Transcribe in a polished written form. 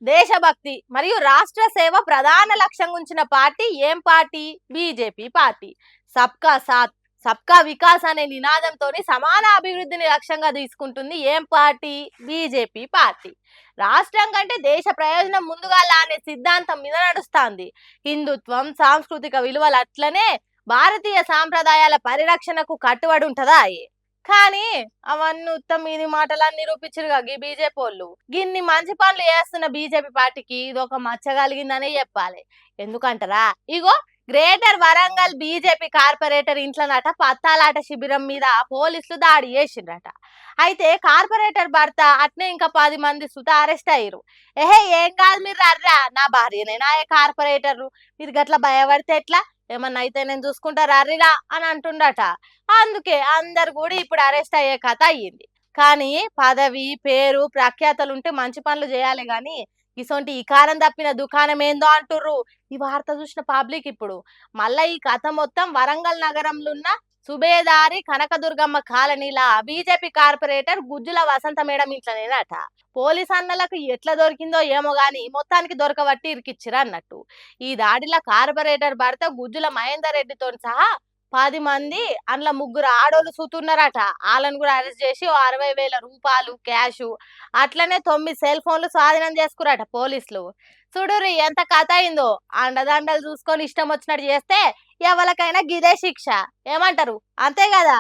దేశభక్తి మరియు రాష్ట్ర సేవ ప్రధాన లక్ష్యంగా ఉంచిన పార్టీ ఏం పార్టీ? BJP party. సబ్కా సాత్ సబ్కా వికాస్ అనే నినాదంతోని సమాన అభివృద్ధిని లక్ష్యంగా తీసుకుంటుంది ఏం పార్టీ? BJP party. రాష్ట్రం కంటే దేశ ప్రయోజనం ముందుగా అనే సిద్ధాంతం మీద నడుస్తాంది. హిందుత్వం, సాంస్కృతిక విలువలు అట్లనే భారతీయ సాంప్రదాయాల పరిరక్షణకు కట్టుబడి ఉంటదా? కానీ అవన్నీ ఉత్తమ ఇది మాటలని నిరూపించారుగా ఈ బీజేపీ వాళ్ళు. గిన్ని మంచి పనులు చేస్తున్న బీజేపీ పార్టీకి ఇది ఒక మచ్చ కలిగిందనే చెప్పాలి. ఎందుకంటారా? ఇగో గ్రేటర్ వరంగల్ బీజేపీ కార్పొరేటర్ ఇంట్లోనట పత్తాలాట శిబిరం మీద పోలీసులు దాడి చేసిండ్రట. అయితే కార్పొరేటర్ భర్త అట్నే ఇంకా 10 మంది సుత అరెస్ట్ అయ్యారు. ఏం కాదు మీరు రర్రా, నా భార్యనేనా కార్పొరేటర్, మీరు గట్ల భయపడితే ఎట్లా, ఏమన్నా అయితే నేను చూసుకుంటా రర్రిరా అని అంటుండట. అందుకే అందరు కూడా ఇప్పుడు అరెస్ట్ అయ్యే కథ అయ్యింది. కానీ పదవి, పేరు, ప్రఖ్యాతలు ఉంటే మంచి పనులు చేయాలి గాని ఇసొంటి ఇకారం తప్పిన దుకాణం ఏందో అంటుర్రు ఈ వార్త చూసిన పబ్లిక్. ఇప్పుడు మళ్ళా ఈ కథ మొత్తం వరంగల్ నగరంలో ఉన్న సుబేదారి కనకదుర్గమ్మ కాలనీలా బీజేపీ కార్పొరేటర్ గుజ్జుల వసంత మేడం ఇంట్లోనేనట. పోలీస్ అన్నలకు ఎట్లా దొరికిందో ఏమో గాని మొత్తానికి దొరకబట్టి ఇరికిచ్చిరా అన్నట్టు. ఈ దాడిలో కార్పొరేటర్ భర్త గుజ్జుల మహేందర్ రెడ్డితో సహా 10 మంది, అందులో 3 ఆడోళ్ళు సూతున్నారట. వాళ్ళని కూడా అరెస్ట్ చేసి 60,000 రూపాయలు క్యాష్, అట్లనే 9 సెల్ ఫోన్లు స్వాధీనం చేసుకురట పోలీసులు. చూడుర్రి ఎంత కథ అయిందో. అండదండలు చూసుకొని ఇష్టం వచ్చినట్టు చేస్తే ఎవరికైనా గిదే శిక్ష. ఏమంటారు? అంతే కదా.